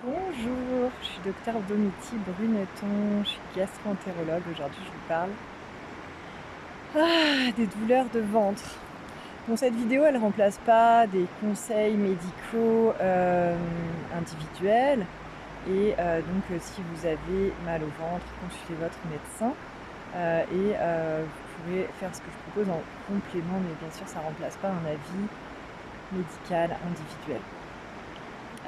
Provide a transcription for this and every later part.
Bonjour, je suis docteur Domiti Bruneton, je suis gastro-entérologue. Aujourd'hui, je vous parle des douleurs de ventre. Bon, cette vidéo, elle ne remplace pas des conseils médicaux individuels. Donc, si vous avez mal au ventre, consultez votre médecin vous pourrez faire ce que je propose en complément, mais bien sûr, ça ne remplace pas un avis médical individuel.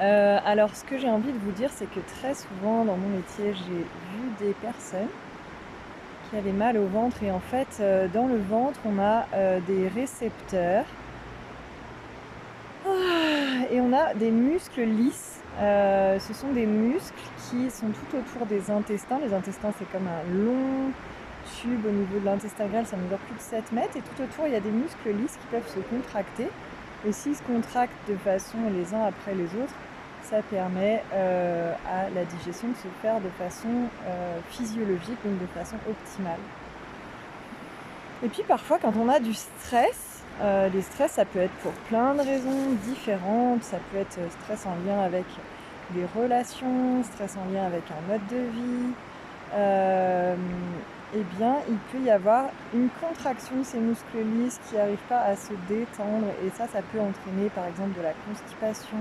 Alors, ce que j'ai envie de vous dire, c'est que très souvent dans mon métier, j'ai vu des personnes qui avaient mal au ventre et en fait, dans le ventre, on a des récepteurs et on a des muscles lisses. Ce sont des muscles qui sont tout autour des intestins. Les intestins, c'est comme un long tube au niveau de l'intestin grêle, ça mesure plus de 7 mètres et tout autour, il y a des muscles lisses qui peuvent se contracter. Et s'ils se contractent de façon les uns après les autres, ça permet à la digestion de se faire de façon physiologique, donc de façon optimale. Et puis parfois quand on a du stress, les stress ça peut être pour plein de raisons différentes, ça peut être stress en lien avec des relations, stress en lien avec un mode de vie, eh bien il peut y avoir une contraction de ces muscles lisses qui n'arrivent pas à se détendre et ça peut entraîner par exemple de la constipation,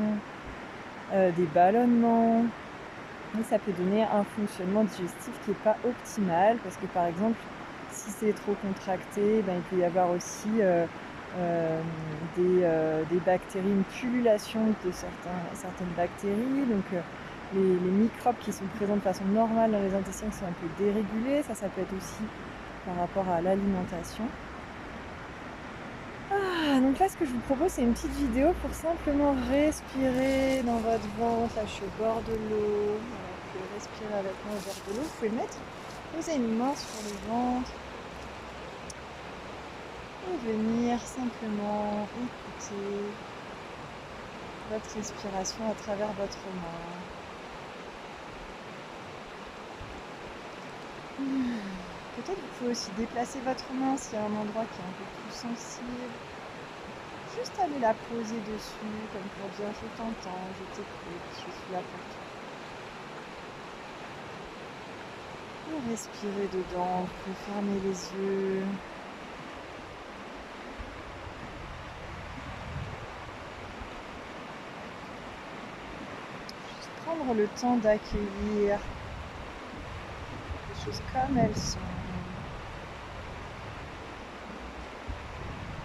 des ballonnements et ça peut donner un fonctionnement digestif qui n'est pas optimal parce que par exemple si c'est trop contracté, il peut y avoir aussi des bactéries, une pullulation de certaines bactéries, donc les microbes qui sont présents de façon normale dans les intestins qui sont un peu dérégulés, ça peut être aussi par rapport à l'alimentation. Donc là ce que je vous propose c'est une petite vidéo pour simplement respirer dans votre ventre. Là je suis au bord de l'eau, voilà, vous pouvez respirer avec moi au bord de l'eau, vous pouvez poser une main sur le ventre et venir simplement écouter votre respiration à travers votre main. Peut-être vous pouvez aussi déplacer votre main s'il y a un endroit qui est un peu plus sensible. Juste aller la poser dessus, comme pour dire je t'entends, je t'écoute, je suis là pour toi. Et respirez dedans, vous pouvez fermer les yeux. Juste prendre le temps d'accueillir les choses comme elles sont.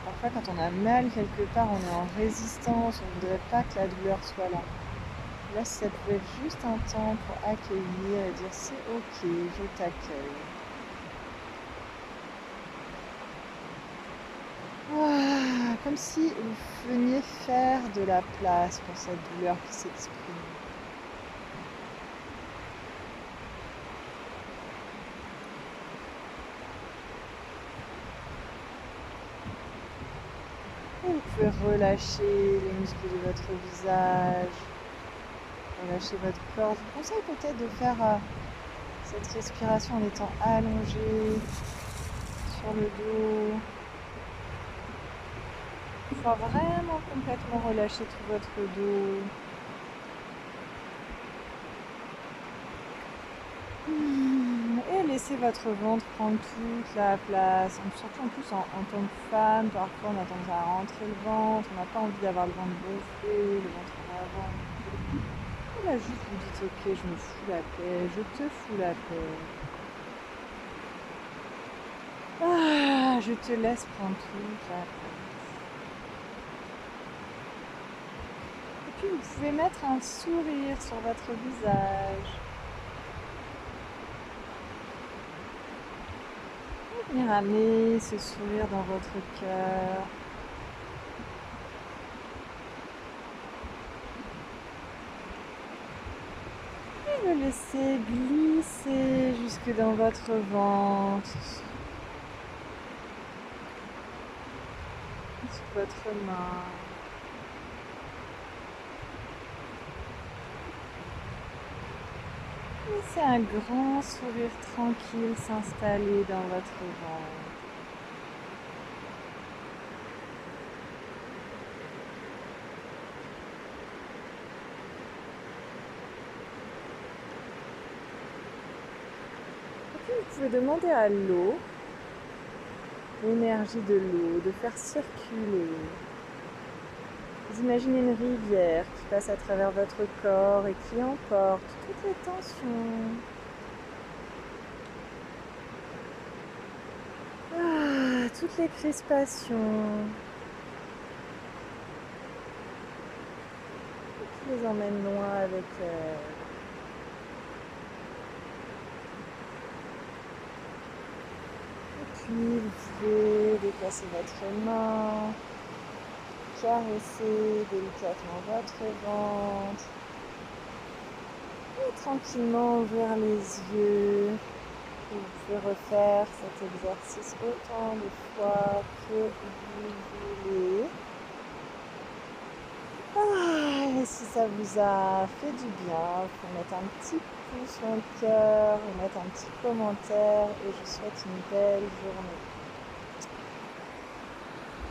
Parfois quand on a mal quelque part, on est en résistance, on ne voudrait pas que la douleur soit là. Là, ça peut être juste un temps pour accueillir et dire c'est ok, je t'accueille. Comme si vous veniez faire de la place pour cette douleur qui s'exprime. Et vous pouvez relâcher les muscles de votre visage, relâcher votre corps. Je vous conseille peut-être de faire cette respiration en étant allongé sur le dos. Il faut vraiment complètement relâcher tout votre dos. Et laissez votre ventre prendre toute la place. Surtout en plus en tant que femme, parfois on a tendance à rentrer le ventre, on n'a pas envie d'avoir le ventre gonflé, le ventre en avant. Et là juste vous dites ok, je me fous la paix, je te fous la paix. Je te laisse prendre toute la place. Et puis vous pouvez mettre un sourire sur votre visage. Venir amener ce sourire dans votre cœur. Et le laisser glisser jusque dans votre ventre. Sur votre main. Laissez un grand sourire tranquille s'installer dans votre ventre. puis vous pouvez demander à l'eau, l'énergie de l'eau, de faire circuler. Vous imaginez une rivière qui passe à travers votre corps et qui emporte toutes les tensions. Toutes les crispations. Et qui les emmène loin avec elle. Et puis vous pouvez déplacer votre main, caresser délicatement votre ventre et tranquillement ouvrir les yeux. Et vous pouvez refaire cet exercice autant de fois que vous voulez. Et si ça vous a fait du bien, vous pouvez mettre un petit pouce dans le cœur, vous mettre un petit commentaire et je vous souhaite une belle journée.